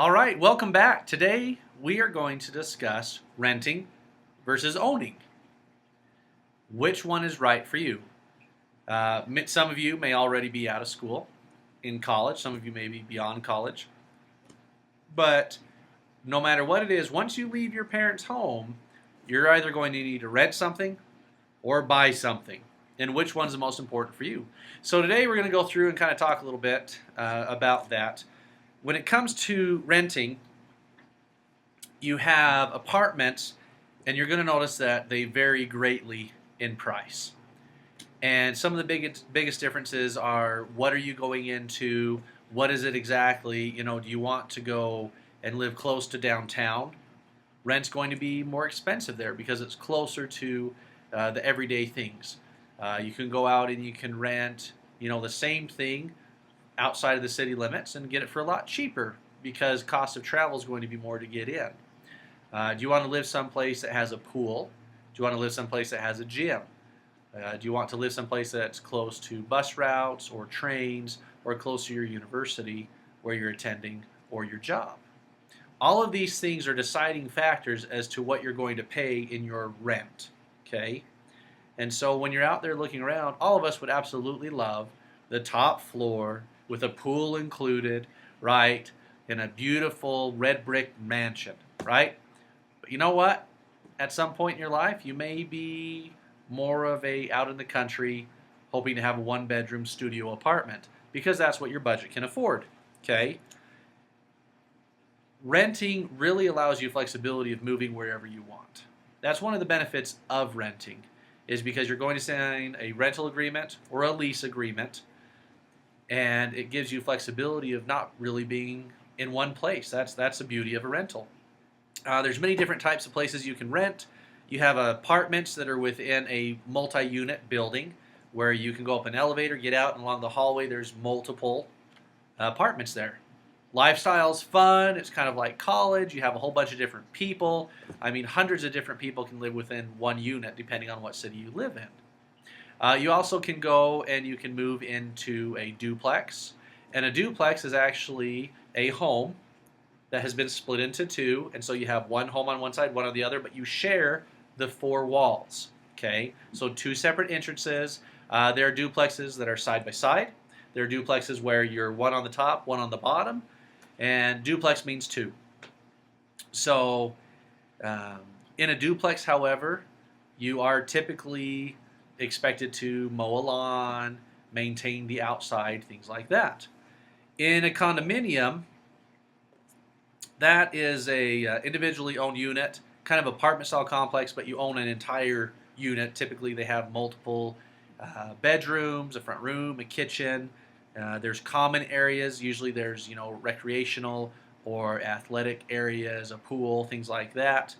All right, welcome back. Today we are going to discuss renting versus owning. Which one is right for you? Some of you may already be out of school, in college. Some of you may be beyond college. But no matter what it is, once you leave your parents' home, you're either going to need to rent something or buy something. And which one's the most important for you? So today we're going to go through and kind of talk a little bit about that. When it comes to renting, you have apartments, and you're going to notice that they vary greatly in price. And some of the biggest differences are, what are you going into? What is it exactly? Do you want to go and live close to downtown? Rent's going to be more expensive there because it's closer to the everyday things. You can go out and you can rent, the same thing outside of the city limits and get it for a lot cheaper because cost of travel is going to be more to get in. Do you want to live someplace that has a pool? Do you want to live someplace that has a gym? Do you want to live someplace that's close to bus routes or trains or close to your university where you're attending or your job? All of these things are deciding factors as to what you're going to pay in your rent, okay? And so when you're out there looking around, all of us would absolutely love the top floor with a pool included, right, in a beautiful red brick mansion, right? But you know what? At some point in your life, you may be more of a out in the country, hoping to have a one-bedroom studio apartment because that's what your budget can afford, okay? Renting really allows you flexibility of moving wherever you want. That's one of the benefits of renting, is because you're going to sign a rental agreement or a lease agreement, and it gives you flexibility of not really being in one place. That's the beauty of a rental. There's many different types of places you can rent. You have apartments that are within a multi-unit building where you can go up an elevator, get out, and along the hallway there's multiple apartments there. Lifestyle's fun. It's kind of like college. You have a whole bunch of different people. Hundreds of different people can live within one unit depending on what city you live in. You also can go and you can move into a duplex. And a duplex is actually a home that has been split into two. And so you have one home on one side, one on the other, but you share the four walls. Okay? So two separate entrances. There are duplexes that are side by side. There are duplexes where you're one on the top, one on the bottom. And duplex means two. So in a duplex, however, you are typically expected to mow a lawn, maintain the outside, things like that. In a condominium, that is a individually owned unit, kind of apartment style complex, but you own an entire unit. Typically they have multiple bedrooms, a front room, a kitchen. There's common areas. Usually there's recreational or athletic areas, a pool, things like that.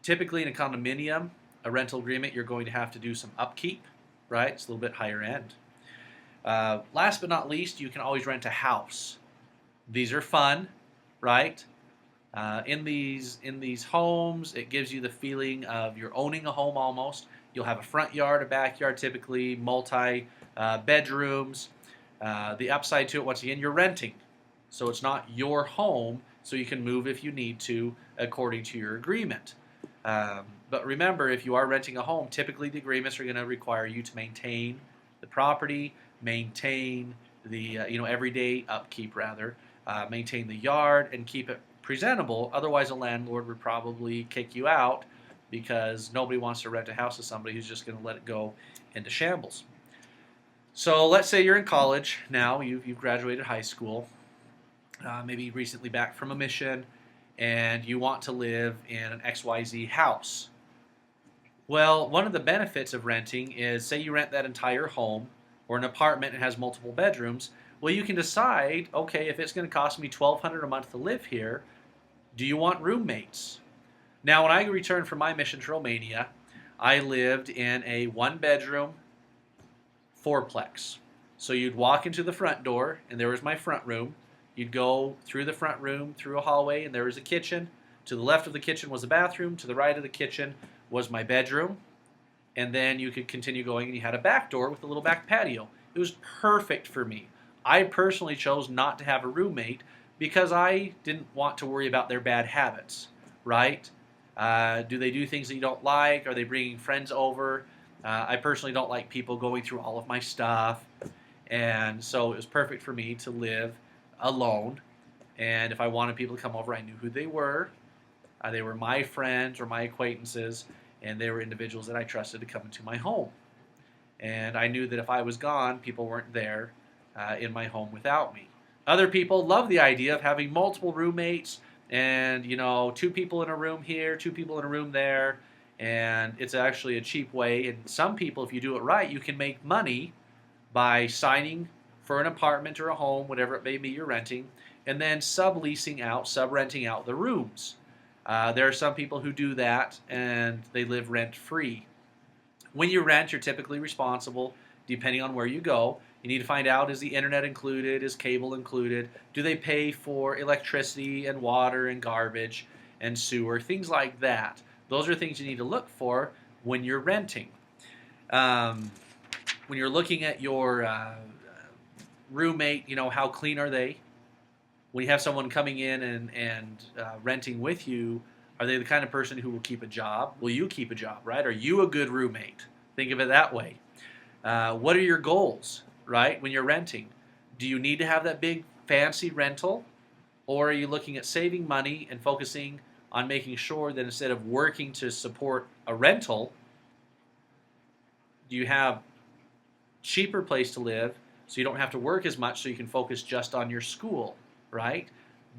Typically in a condominium, a rental agreement, you're going to have to do some upkeep, right? It's a little bit higher end. Last but not least, you can always rent a house. These are fun, right? In these homes, it gives you the feeling of you're owning a home almost. You'll have a front yard, a backyard, typically multi bedrooms. The upside to it, once again, you're renting. So it's not your home, so you can move if you need to according to your agreement. But remember, if you are renting a home, typically the agreements are going to require you to maintain the property, maintain the everyday upkeep rather, maintain the yard, and keep it presentable. Otherwise, a landlord would probably kick you out because nobody wants to rent a house to somebody who's just going to let it go into shambles. So let's say you're in college now, you've graduated high school, maybe recently back from a mission, and you want to live in an XYZ house. Well, one of the benefits of renting is, say you rent that entire home or an apartment and has multiple bedrooms. Well, you can decide, okay, if it's going to cost me $1,200 a month to live here, do you want roommates? Now, when I returned from my mission to Romania, I lived in a one-bedroom fourplex. So you'd walk into the front door, and there was my front room. You'd go through the front room, through a hallway, and there was a kitchen. To the left of the kitchen was a bathroom. To the right of the kitchen was my bedroom. And then you could continue going, and you had a back door with a little back patio. It was perfect for me. I personally chose not to have a roommate because I didn't want to worry about their bad habits, right? Do they do things that you don't like? Are they bringing friends over? I personally don't like people going through all of my stuff. And so it was perfect for me to live alone. And if I wanted people to come over, I knew who they were. They were my friends or my acquaintances, and they were individuals that I trusted to come into my home. And I knew that if I was gone, people weren't there in my home without me. Other people love the idea of having multiple roommates and, you know, 2 people in a room here, 2 people in a room there, and it's actually a cheap way. And some people, if you do it right, you can make money by signing for an apartment or a home, whatever it may be you're renting, and then sub-renting out the rooms. There are some people who do that and they live rent-free. When you rent, you're typically responsible, depending on where you go. You need to find out, is the internet included? Is cable included? Do they pay for electricity and water and garbage and sewer? Things like that. Those are things you need to look for when you're renting. When you're looking at your roommate, you know, how clean are they? When you have someone coming in and renting with you, are they the kind of person who will keep a job? Will you keep a job, right? Are you a good roommate? Think of it that way. What are your goals, right, when you're renting? Do you need to have that big fancy rental? Or are you looking at saving money and focusing on making sure that instead of working to support a rental, you have cheaper place to live so you don't have to work as much so you can focus just on your school, right?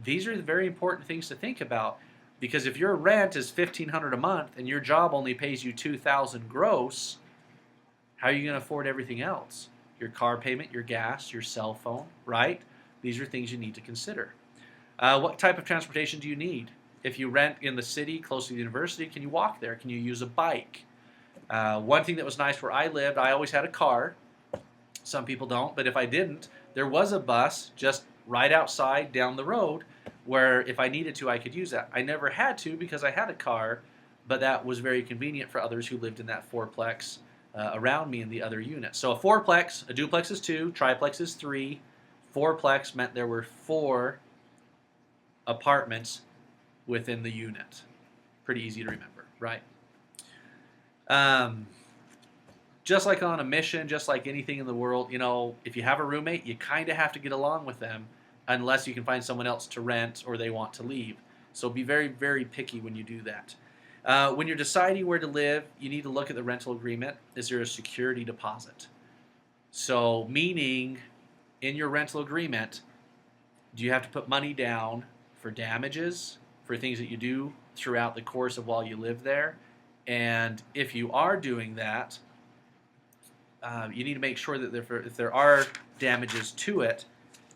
These are the very important things to think about, because if your rent is $1,500 a month and your job only pays you $2,000 gross, how are you going to afford everything else? Your car payment, your gas, your cell phone, right? These are things you need to consider. What type of transportation do you need? If you rent in the city close to the university, can you walk there? Can you use a bike? One thing that was nice where I lived, I always had a car. Some people don't, but if I didn't, there was a bus just right outside down the road where if I needed to, I could use that. I never had to because I had a car, but that was very convenient for others who lived in that fourplex around me in the other units. So a fourplex, a duplex is 2, triplex is 3. Fourplex meant there were 4 apartments within the unit. Pretty easy to remember, right? Just like on a mission, just like anything in the world, you know, if you have a roommate, you kind of have to get along with them unless you can find someone else to rent or they want to leave. So be very, very picky when you do that. When you're deciding where to live, you need to look at the rental agreement. Is there a security deposit? So meaning in your rental agreement, do you have to put money down for damages, for things that you do throughout the course of while you live there? And if you are doing that, you need to make sure that if there are damages to it,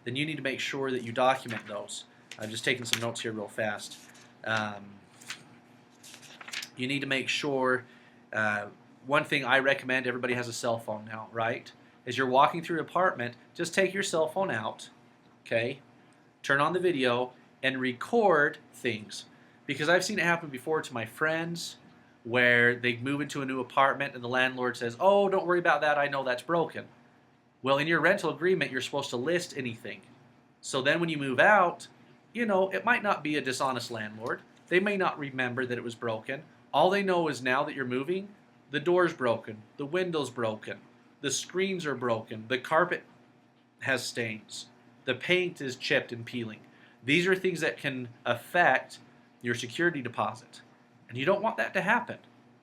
then you need to make sure that you document those. I'm just taking some notes here real fast. You need to make sure, one thing I recommend, everybody has a cell phone now, right? As you're walking through your apartment, just take your cell phone out, okay? Turn on the video and record things. Because I've seen it happen before to my friends, where they move into a new apartment and the landlord says, oh, don't worry about that, I know that's broken. Well, in your rental agreement, you're supposed to list anything. So then when you move out, you know, it might not be a dishonest landlord. They may not remember that it was broken. All they know is now that you're moving, the door's broken, the window's broken, the screens are broken, the carpet has stains, the paint is chipped and peeling. These are things that can affect your security deposit. And you don't want that to happen,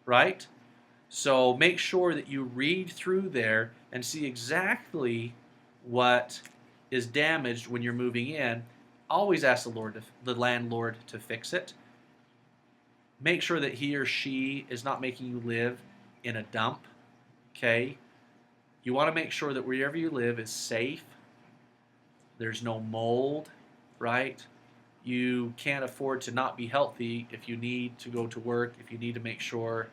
right? So make sure that you read through there and see exactly what is damaged when you're moving in. Always ask the landlord to fix it. Make sure that he or she is not making you live in a dump, okay? You want to make sure that wherever you live is safe. There's no mold, right? You can't afford to not be healthy if you need to go to work, if you need to make sure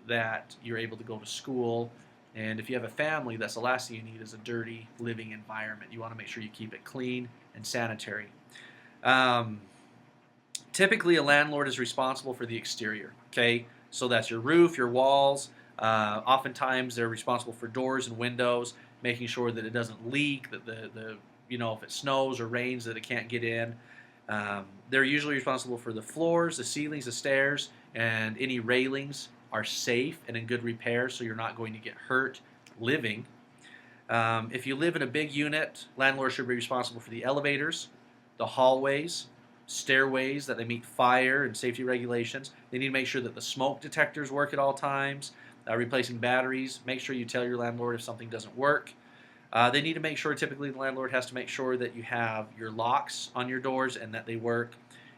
that you're able to go to school. And if you have a family, that's the last thing you need is a dirty living environment. You want to make sure you keep it clean and sanitary. Typically, a landlord is responsible for the exterior, okay? So that's your roof, your walls. Oftentimes, they're responsible for doors and windows, making sure that it doesn't leak, that the if it snows or rains that it can't get in. They're usually responsible for the floors, the ceilings, the stairs, and any railings are safe and in good repair, so you're not going to get hurt living. If you live in a big unit, landlords should be responsible for the elevators, the hallways, stairways, that they meet fire and safety regulations. They need to make sure that the smoke detectors work at all times, replacing batteries. Make sure you tell your landlord if something doesn't work. They need to make sure, typically the landlord has to make sure that you have your locks on your doors and that they work,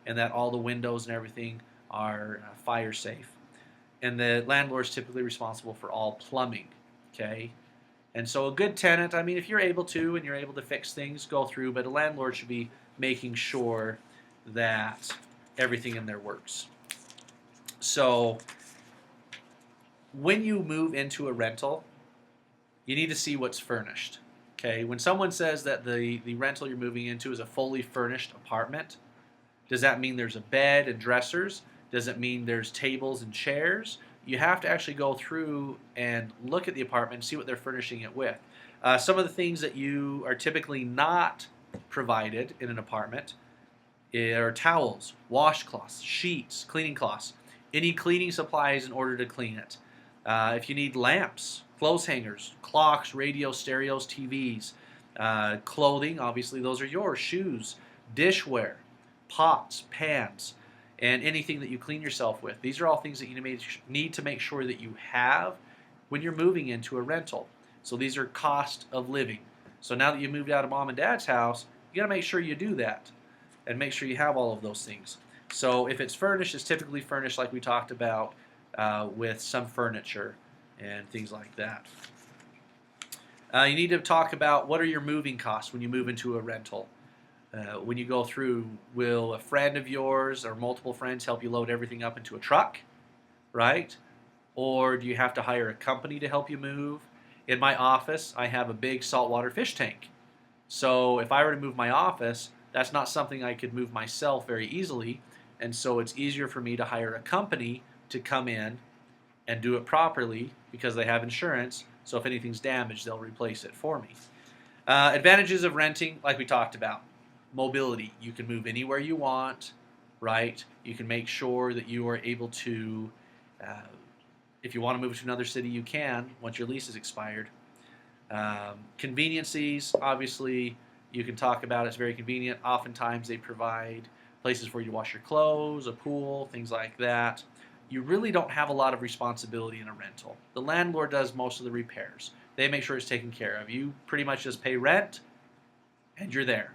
and that all the windows and everything are fire safe. And the landlord is typically responsible for all plumbing, okay? And so a good tenant, I mean, if you're able to and you're able to fix things, go through, but a landlord should be making sure that everything in there works. So when you move into a rental, you need to see what's furnished. Okay, when someone says that the rental you're moving into is a fully furnished apartment, does that mean there's a bed and dressers? Does it mean there's tables and chairs? You have to actually go through and look at the apartment and see what they're furnishing it with. Some of the things that you are typically not provided in an apartment are towels, washcloths, sheets, cleaning cloths, any cleaning supplies in order to clean it. If you need lamps, clothes hangers, clocks, radios, stereos, TVs, clothing, obviously those are yours, shoes, dishware, pots, pans, and anything that you clean yourself with. These are all things that you need to make sure that you have when you're moving into a rental. So these are cost of living. So now that you moved out of mom and dad's house, you got to make sure you do that and make sure you have all of those things. So if it's furnished, it's typically furnished like we talked about with some furniture and things like that. You need to talk about what are your moving costs when you move into a rental. When you go through, will a friend of yours or multiple friends help you load everything up into a truck, right? Or do you have to hire a company to help you move? In my office, I have a big saltwater fish tank. So if I were to move my office, that's not something I could move myself very easily. And so it's easier for me to hire a company to come in and do it properly because they have insurance. So if anything's damaged, they'll replace it for me. Advantages of renting, like we talked about. Mobility. You can move anywhere you want, right? You can make sure that you are able to, if you want to move to another city, you can once your lease is expired. Conveniencies, obviously, you can talk about. It's very convenient. Oftentimes they provide places for you to wash your clothes, a pool, things like that. You really don't have a lot of responsibility in a rental. The landlord does most of the repairs. They make sure it's taken care of. You pretty much just pay rent and you're there.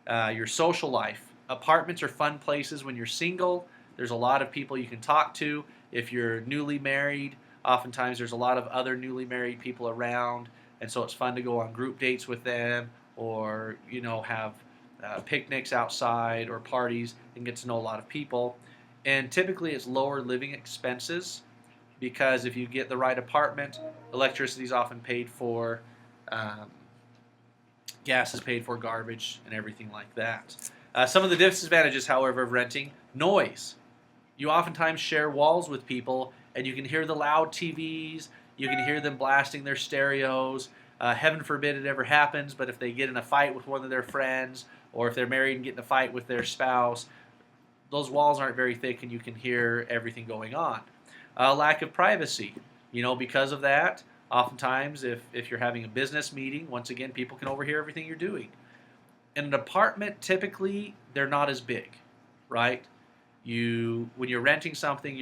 Your social life. Apartments are fun places when you're single. There's a lot of people you can talk to. If you're newly married, oftentimes there's a lot of other newly married people around, and so it's fun to go on group dates with them or have picnics outside or parties and get to know a lot of people. And typically it's lower living expenses because if you get the right apartment, electricity is often paid for, gas is paid for, garbage, and everything like that. Some of the disadvantages, however, of renting: noise. You oftentimes share walls with people, and you can hear the loud TVs, you can hear them blasting their stereos. Heaven forbid it ever happens, but if they get in a fight with one of their friends, or if they're married and get in a fight with their spouse, those walls aren't very thick and you can hear everything going on. Lack of privacy. Because of that, oftentimes if you're having a business meeting, once again, people can overhear everything you're doing. In an apartment, typically, they're not as big, right? When you're renting something,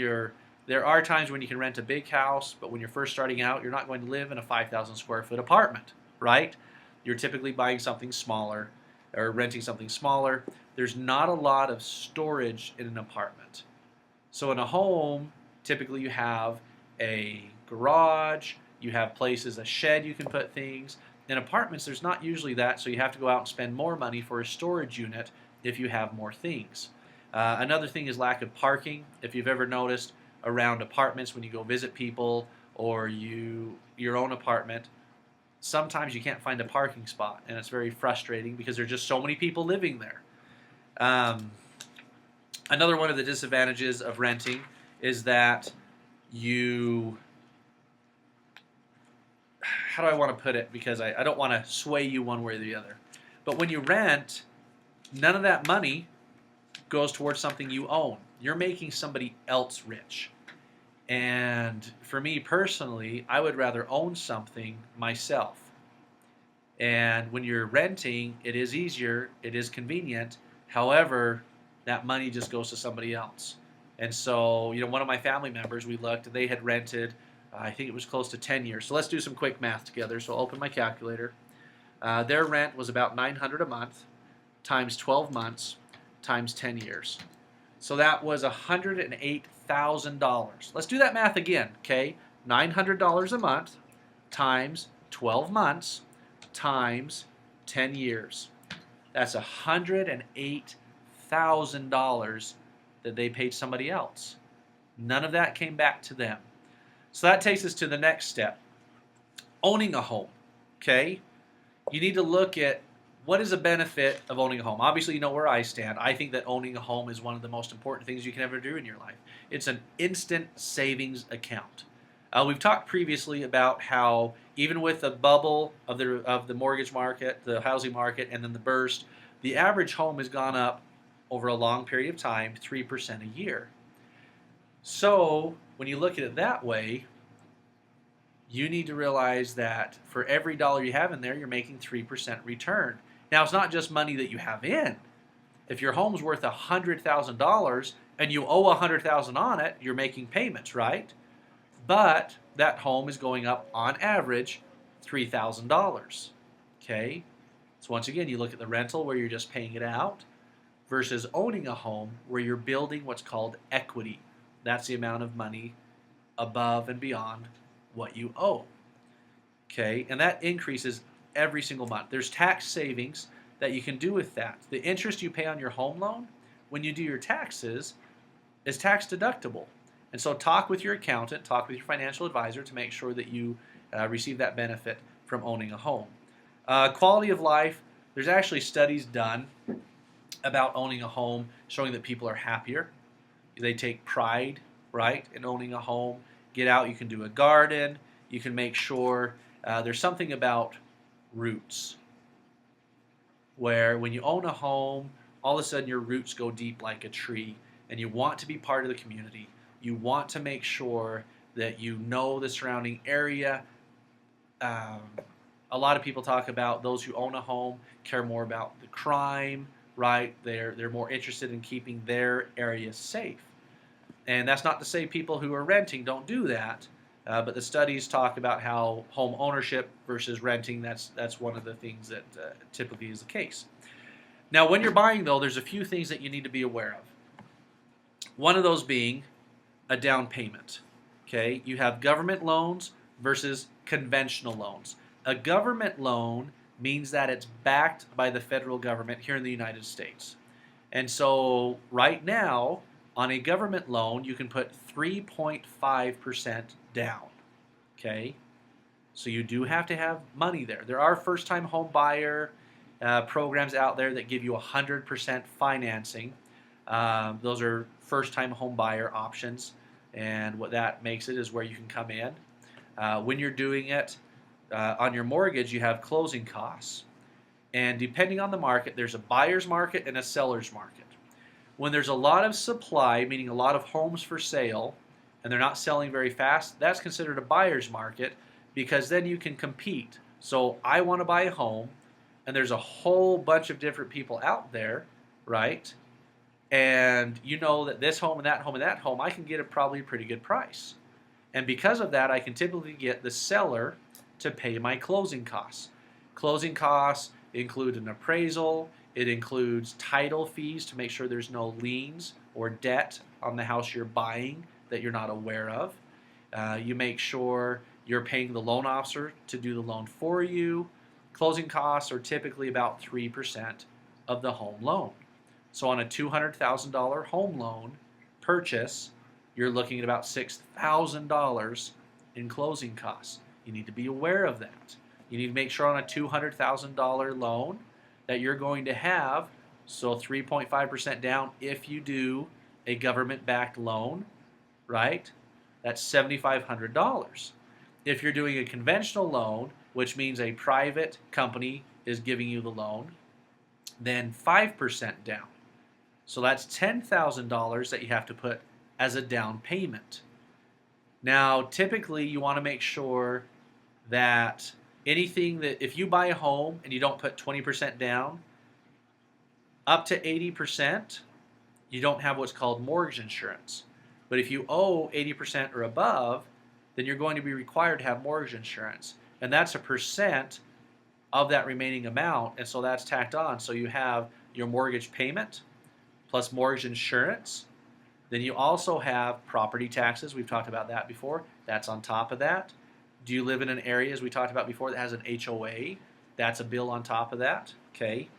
there are times when you can rent a big house, but when you're first starting out, you're not going to live in a 5,000 square foot apartment, right? You're typically buying something smaller or renting something smaller. There's not a lot of storage in an apartment. So in a home, typically you have a garage, you have places, a shed you can put things. In apartments, there's not usually that, so you have to go out and spend more money for a storage unit if you have more things. Another thing is lack of parking. If you've ever noticed around apartments when you go visit people or your own apartment, sometimes you can't find a parking spot, and it's very frustrating because there's just so many people living there. Another one of the disadvantages of renting is that how do I want to put it? Because I don't want to sway you one way or the other. But when you rent, none of that money goes towards something you own. You're making somebody else rich. And for me personally, I would rather own something myself. And when you're renting, it is easier, it is convenient. However, that money just goes to somebody else. And so, one of my family members, we looked, they had rented, I think it was close to 10 years. So let's do some quick math together. So I'll open my calculator. Their rent was about $900 a month times 12 months times 10 years. So that was $108,000. Let's do that math again, okay? $900 a month times 12 months times 10 years. That's $108,000 that they paid somebody else. None of that came back to them. So that takes us to the next step. Owning a home, okay? You need to look at what is the benefit of owning a home. Obviously, you know where I stand. I think that owning a home is one of the most important things you can ever do in your life. It's an instant savings account. We've talked previously about how even with the bubble of the mortgage market, the housing market, and then the burst, the average home has gone up over a long period of time, 3% a year. So when you look at it that way, you need to realize that for every dollar you have in there, you're making 3% return. Now, it's not just money that you have in. If your home's worth $100,000 and you owe $100,000 on it, you're making payments, right? But that home is going up on average $3,000. Okay? So once again, you look at the rental where you're just paying it out versus owning a home where you're building what's called equity. That's the amount of money above and beyond what you owe. Okay? And that increases every single month. There's tax savings that you can do with that. The interest you pay on your home loan when you do your taxes is tax deductible. And so talk with your accountant, talk with your financial advisor to make sure that you receive that benefit from owning a home. Quality of life, there's actually studies done about owning a home showing that people are happier. They take pride, right, in owning a home. Get out, you can do a garden, you can make sure there's something about roots where when you own a home, all of a sudden your roots go deep like a tree and you want to be part of the community. You want to make sure that you know the surrounding area. A lot of people talk about those who own a home care more about the crime, right? They're more interested in keeping their area safe. And that's not to say people who are renting don't do that, but the studies talk about how home ownership versus renting, that's one of the things that typically is the case. Now, when you're buying, though, there's a few things that you need to be aware of. One of those being a down payment. Okay, you have government loans versus conventional loans. A government loan means that it's backed by the federal government here in the United States. And so right now, on a government loan, you can put 3.5% down. Okay, so you do have to have money there. There are first-time home buyer programs out there that give you 100% financing. Those are first-time home buyer options, and what that makes it is where you can come in. When you're doing it on your mortgage, you have closing costs, and depending on the market, there's a buyer's market and a seller's market. When there's a lot of supply, meaning a lot of homes for sale, and they're not selling very fast, that's considered a buyer's market because then you can compete. So I want to buy a home, and there's a whole bunch of different people out there, right? And you know that this home and that home and that home, I can get probably a pretty good price. And because of that, I can typically get the seller to pay my closing costs. Closing costs include an appraisal. It includes title fees to make sure there's no liens or debt on the house you're buying that you're not aware of. You make sure you're paying the loan officer to do the loan for you. Closing costs are typically about 3% of the home loan. So on a $200,000 home loan purchase, you're looking at about $6,000 in closing costs. You need to be aware of that. You need to make sure on a $200,000 loan that you're going to have, so 3.5% down if you do a government-backed loan, right? That's $7,500. If you're doing a conventional loan, which means a private company is giving you the loan, then 5% down. So that's $10,000 that you have to put as a down payment. Now, typically, you want to make sure that anything that, if you buy a home and you don't put 20% down, up to 80%, you don't have what's called mortgage insurance. But if you owe 80% or above, then you're going to be required to have mortgage insurance. And that's a percent of that remaining amount, and so that's tacked on. So you have your mortgage payment plus mortgage insurance. Then you also have property taxes. We've talked about that before. That's on top of that. Do you live in an area, as we talked about before, that has an HOA? That's a bill on top of that. Okay.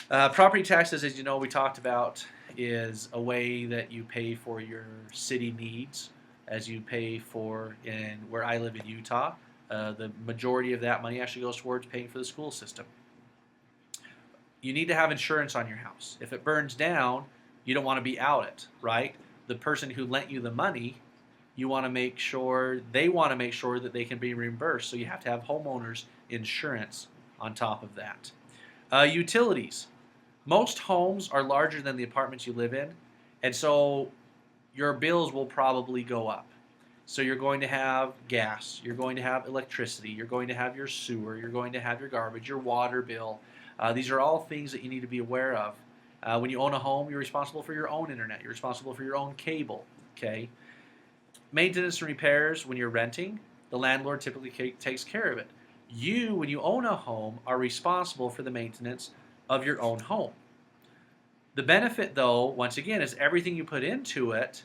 Property taxes, as you know, we talked about, is a way that you pay for your city needs, as you pay for, in where I live in Utah, the majority of that money actually goes towards paying for the school system. You need to have insurance on your house. If it burns down, you don't want to be out it, right? The person who lent you the money, you want to make sure, they want to make sure that they can be reimbursed. So you have to have homeowners insurance on top of that. Utilities. Most homes are larger than the apartments you live in, and so your bills will probably go up. So you're going to have gas, you're going to have electricity, you're going to have your sewer, you're going to have your garbage, your water bill. These are all things that you need to be aware of. When you own a home, you're responsible for your own internet, you're responsible for your own cable. Okay. Maintenance and repairs, when you're renting, the landlord typically takes care of it. You, when you own a home, are responsible for the maintenance of your own home. The benefit, though, once again, is everything you put into it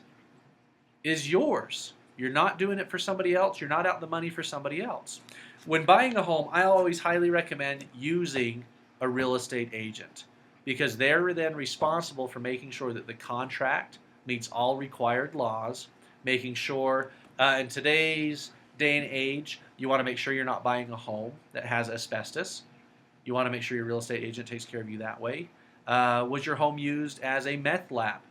is yours. You're not doing it for somebody else. You're not out the money for somebody else. When buying a home, I always highly recommend using a real estate agent, because they're then responsible for making sure that the contract meets all required laws, making sure in today's day and age, you want to make sure you're not buying a home that has asbestos. You want to make sure your real estate agent takes care of you that way. Was your home used as a meth lab?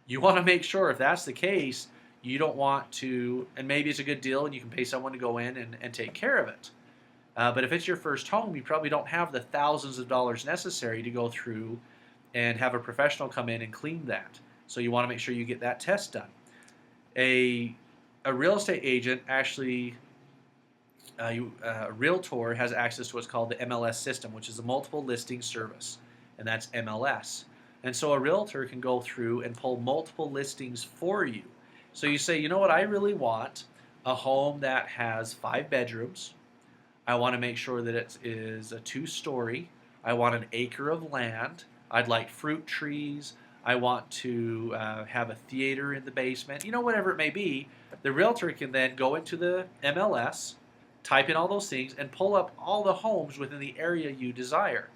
You want to make sure, if that's the case, you don't want to, and maybe it's a good deal and you can pay someone to go in and take care of it. But if it's your first home, you probably don't have the thousands of dollars necessary to go through and have a professional come in and clean that. So you want to make sure you get that test done. A real estate agent actually, a realtor has access to what's called the MLS system, which is a multiple listing service, and that's MLS. And so a realtor can go through and pull multiple listings for you. So you say, you know what, I really want a home that has 5 bedrooms. I want to make sure that it is a 2-story. I want an acre of land. I'd like fruit trees. I want to have a theater in the basement. You know, whatever it may be. The realtor can then go into the MLS, type in all those things, and pull up all the homes within the area you desire.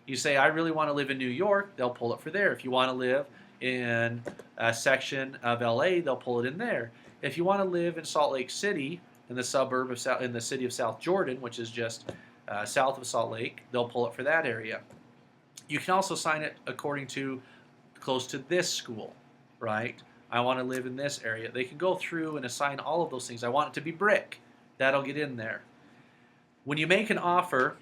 You say, I really want to live in New York, they'll pull it for there. If you want to live in a section of LA, they'll pull it in there. If you want to live in Salt Lake City, in the suburb of in the city of South Jordan, which is just south of Salt Lake, they'll pull it for that area. You can also sign it according to close to this school, right? I want to live in this area. They can go through and assign all of those things. I want it to be brick. That'll get in there. When you make an offer,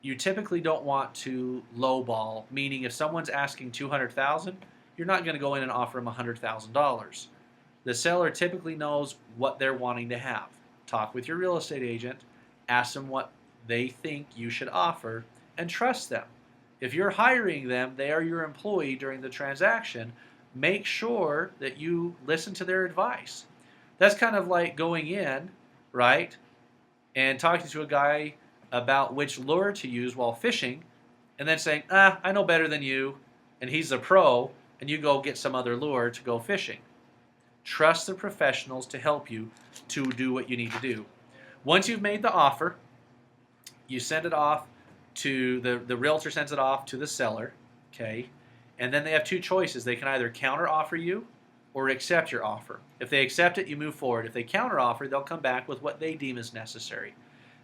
you typically don't want to lowball, meaning if someone's asking $200,000, you're not going to go in and offer them $100,000. The seller typically knows what they're wanting to have. Talk with your real estate agent, ask them what they think you should offer, and trust them. If you're hiring them, they are your employee during the transaction. Make sure that you listen to their advice. That's kind of like going in, right, and talking to a guy about which lure to use while fishing, and then saying, I know better than you, and he's a pro, and you go get some other lure to go fishing. Trust the professionals to help you to do what you need to do. Once you've made the offer, you send it off to the realtor sends it off to the seller, okay? And then they have 2 choices. They can either counter offer you or accept your offer. If they accept it, you move forward. If they counter offer, they'll come back with what they deem is necessary.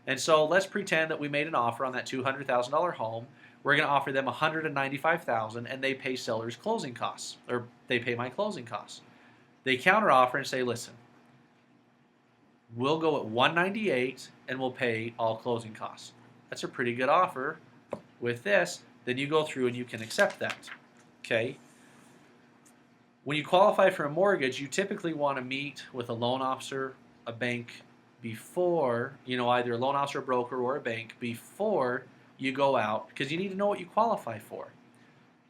And so let's pretend that we made an offer on that $200,000 home. We're going to offer them $195,000, and they pay seller's closing costs, or they pay my closing costs. They counter offer and say, listen, we'll go at $198 and we'll pay all closing costs. That's a pretty good offer with this. then you go through and you can accept that. Okay? When you qualify for a mortgage, you typically want to meet with a loan officer, a bank, before, either a loan officer, a broker, or a bank before you go out, because you need to know what you qualify for.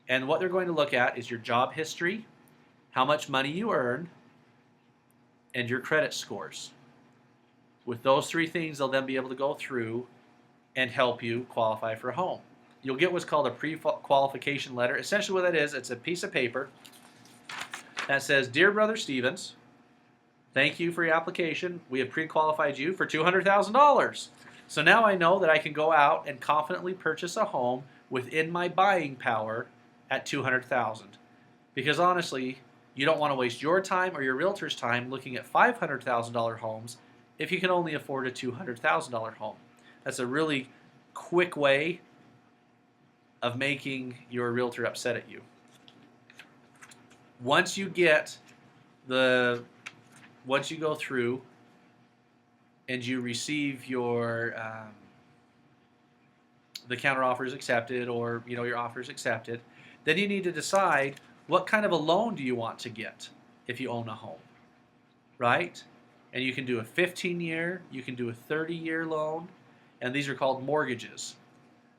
And what they're going to look at is your job history, how much money you earn, and your credit scores. With those three things, they'll then be able to go through and help you qualify for a home. You'll get what's called a pre-qualification letter. Essentially what that is, it's a piece of paper that says, "Dear Brother Stevens, thank you for your application. We have pre-qualified you for $200,000. So now I know that I can go out and confidently purchase a home within my buying power at $200,000. Because honestly, you don't want to waste your time or your realtor's time looking at $500,000 homes if you can only afford a $200,000 home. That's a really quick way of making your realtor upset at you. Once you go through and you receive your the counter offer is accepted, or your offer is accepted, then you need to decide what kind of a loan do you want to get if you own a home, right? And you can do a 15-year, you can do a 30-year loan, and these are called mortgages.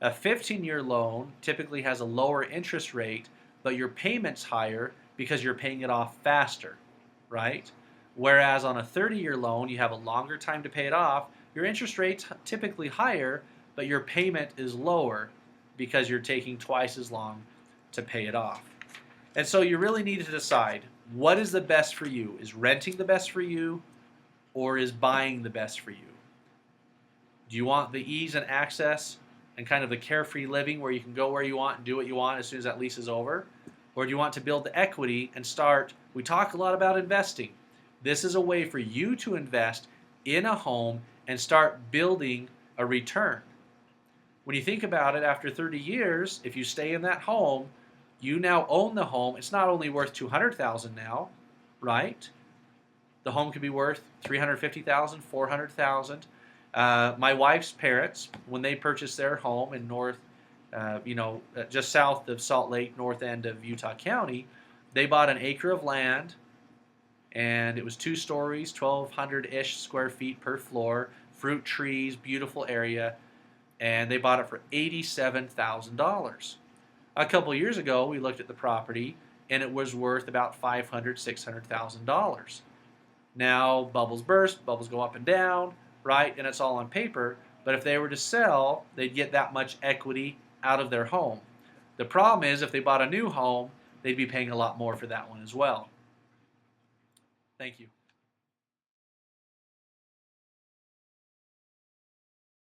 A 15-year loan typically has a lower interest rate, but your payment's higher because you're paying it off faster, right? Whereas on a 30-year loan, you have a longer time to pay it off. Your interest rate's typically higher, but your payment is lower because you're taking twice as long to pay it off. And so you really need to decide, what is the best for you? Is renting the best for you, or is buying the best for you? Do you want the ease and access and kind of the carefree living where you can go where you want and do what you want as soon as that lease is over? Or do you want to build the equity and start? We talk a lot about investing. This is a way for you to invest in a home and start building a return. When you think about it, after 30 years, if you stay in that home, you now own the home. It's not only worth $200,000 now, right? The home could be worth $350,000, $400,000. My wife's parents, when they purchased their home in just south of Salt Lake, north end of Utah County, they bought an acre of land, and it was 2 stories, 1,200-ish square feet per floor, fruit trees, beautiful area, and they bought it for $87,000. A couple years ago, we looked at the property, and it was worth about $500,000, $600,000. Now, bubbles burst, bubbles go up and down, right? And it's all on paper. But if they were to sell, they'd get that much equity out of their home. The problem is, if they bought a new home, they'd be paying a lot more for that one as well. Thank you.